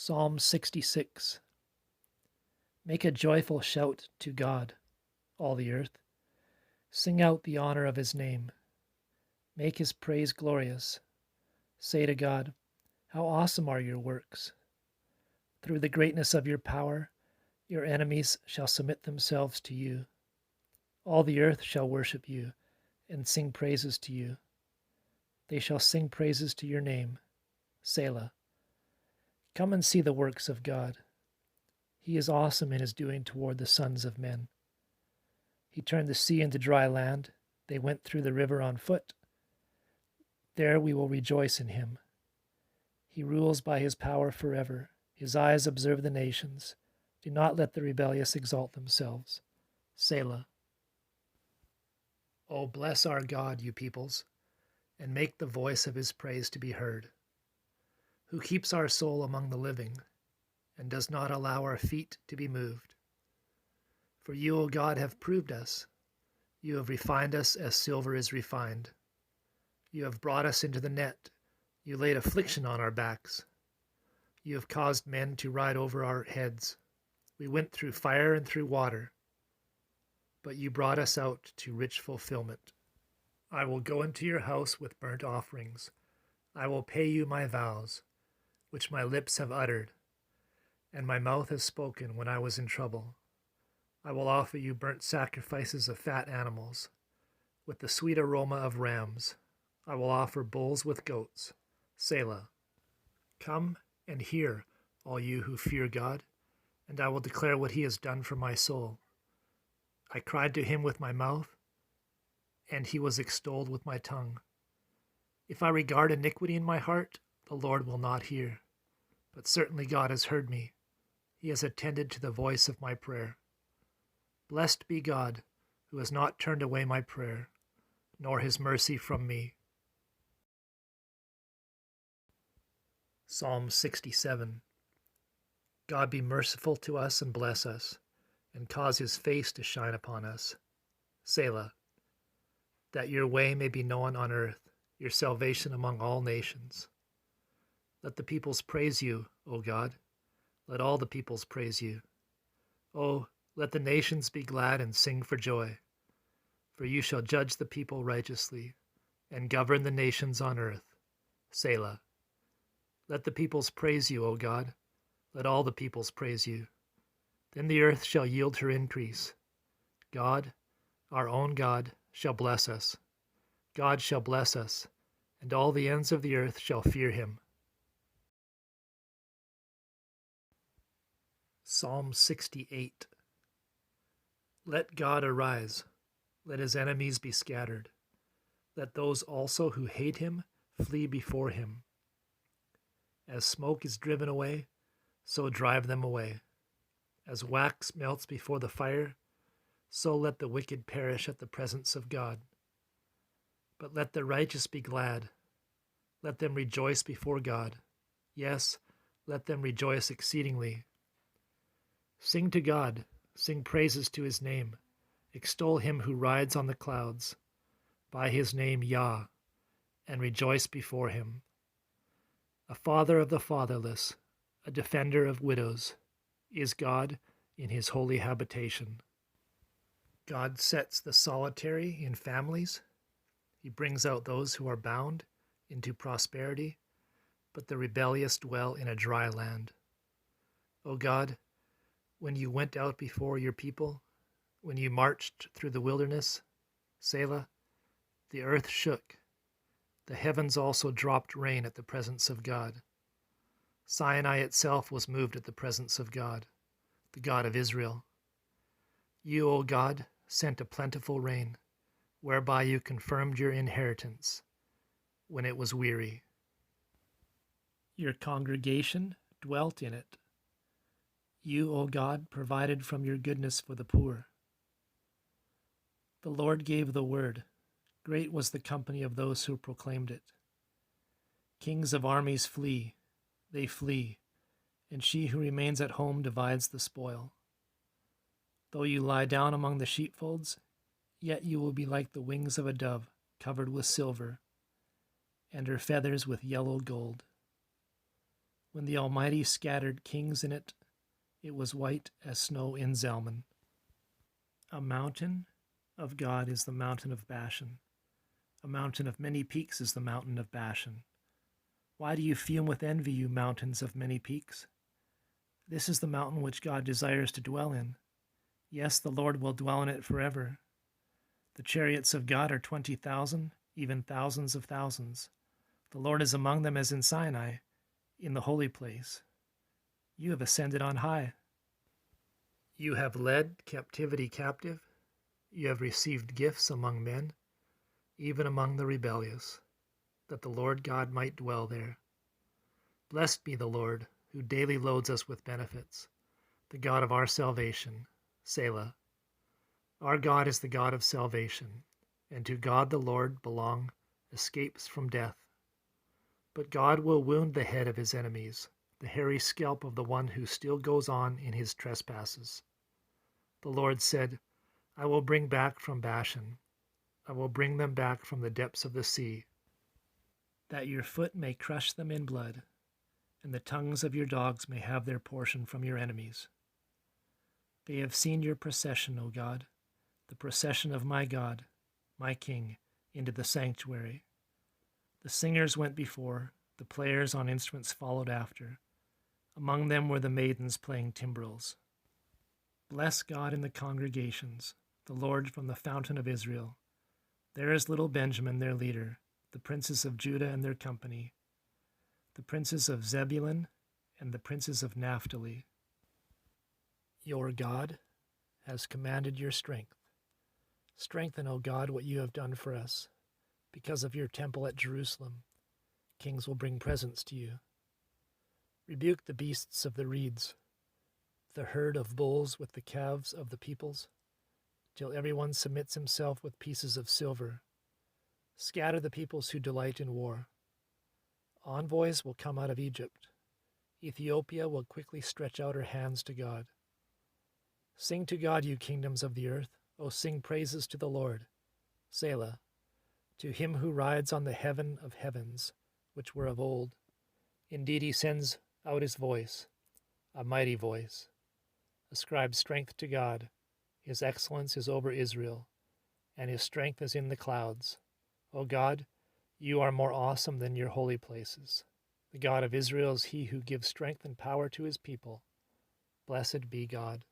Psalm 66. Make a joyful shout to God, all the earth. Sing out the honor of his name. Make his praise glorious. Say to God, how awesome are your works. Through the greatness of your power, your enemies shall submit themselves to you. All the earth shall worship you and sing praises to you. They shall sing praises to your name. Selah. Come and see the works of God. He is awesome in his doing toward the sons of men. He turned the sea into dry land. They went through the river on foot. There we will rejoice in him. He rules by his power forever. His eyes observe the nations. Do not let the rebellious exalt themselves. Selah. O bless our God, you peoples, and make the voice of his praise to be heard. Who keeps our soul among the living, and does not allow our feet to be moved. For you, O God, have proved us. You have refined us as silver is refined. You have brought us into the net. You laid affliction on our backs. You have caused men to ride over our heads. We went through fire and through water, but you brought us out to rich fulfillment. I will go into your house with burnt offerings. I will pay you my vows, which my lips have uttered, and my mouth has spoken when I was in trouble. I will offer you burnt sacrifices of fat animals, with the sweet aroma of rams. I will offer bulls with goats. Selah. Come and hear, all you who fear God, and I will declare what he has done for my soul. I cried to him with my mouth, and he was extolled with my tongue. If I regard iniquity in my heart, the Lord will not hear. But certainly God has heard me. He has attended to the voice of my prayer. Blessed be God, who has not turned away my prayer, nor his mercy from me. Psalm 67. God be merciful to us and bless us, and cause his face to shine upon us. Selah. That your way may be known on earth, your salvation among all nations. Let the peoples praise you, O God. Let all the peoples praise you. Oh, let the nations be glad and sing for joy. For you shall judge the people righteously, and govern the nations on earth. Selah. Let the peoples praise you, O God. Let all the peoples praise you. Then the earth shall yield her increase. God, our own God, shall bless us. God shall bless us, and all the ends of the earth shall fear him. Psalm 68. Let God arise. Let his enemies be scattered. Let those also who hate him flee before him. As smoke is driven away, so drive them away. As wax melts before the fire, so let the wicked perish at the presence of God. But let the righteous be glad. Let them rejoice before God. Yes, let them rejoice exceedingly. Sing to God, sing praises to his name. Extol him who rides on the clouds. By his name Yah, and rejoice before him. A father of the fatherless, a defender of widows, is God in his holy habitation. God sets the solitary in families. He brings out those who are bound into prosperity, but the rebellious dwell in a dry land. O God, when you went out before your people, when you marched through the wilderness, Selah, the earth shook. The heavens also dropped rain at the presence of God. Sinai itself was moved at the presence of God, the God of Israel. You, O God, sent a plentiful rain, whereby you confirmed your inheritance when it was weary. Your congregation dwelt in it. You, O God, provided from your goodness for the poor. The Lord gave the word. Great was the company of those who proclaimed it. Kings of armies flee, they flee, and she who remains at home divides the spoil. Though you lie down among the sheepfolds, yet you will be like the wings of a dove covered with silver, and her feathers with yellow gold. When the Almighty scattered kings in it, it was white as snow in Zalman. A mountain of God is the mountain of Bashan. A mountain of many peaks is the mountain of Bashan. Why do you fume with envy, you mountains of many peaks? This is the mountain which God desires to dwell in. Yes, the Lord will dwell in it forever. The chariots of God are 20,000, even thousands of thousands. The Lord is among them as in Sinai, in the holy place. You have ascended on high. You have led captivity captive. You have received gifts among men, even among the rebellious, that the Lord God might dwell there. Blessed be the Lord, who daily loads us with benefits, the God of our salvation. Selah. Our God is the God of salvation, and to God the Lord belong escapes from death. But God will wound the head of his enemies, the hairy scalp of the one who still goes on in his trespasses. The Lord said, I will bring back from Bashan, I will bring them back from the depths of the sea, that your foot may crush them in blood, and the tongues of your dogs may have their portion from your enemies. They have seen your procession, O God, the procession of my God, my King, into the sanctuary. The singers went before, the players on instruments followed after. Among them were the maidens playing timbrels. Bless God in the congregations, the Lord from the fountain of Israel. There is little Benjamin, their leader, the princes of Judah and their company, the princes of Zebulun and the princes of Naphtali. Your God has commanded your strength. Strengthen, O God, what you have done for us. Because of your temple at Jerusalem, kings will bring presents to you. Rebuke the beasts of the reeds, the herd of bulls with the calves of the peoples, till everyone submits himself with pieces of silver. Scatter the peoples who delight in war. Envoys will come out of Egypt. Ethiopia will quickly stretch out her hands to God. Sing to God, you kingdoms of the earth. O sing praises to the Lord. Selah. To him who rides on the heaven of heavens, which were of old. Indeed, he sends out his voice, a mighty voice. Ascribe strength to God. His excellence is over Israel, and his strength is in the clouds. O God, you are more awesome than your holy places. The God of Israel is he who gives strength and power to his people. Blessed be God.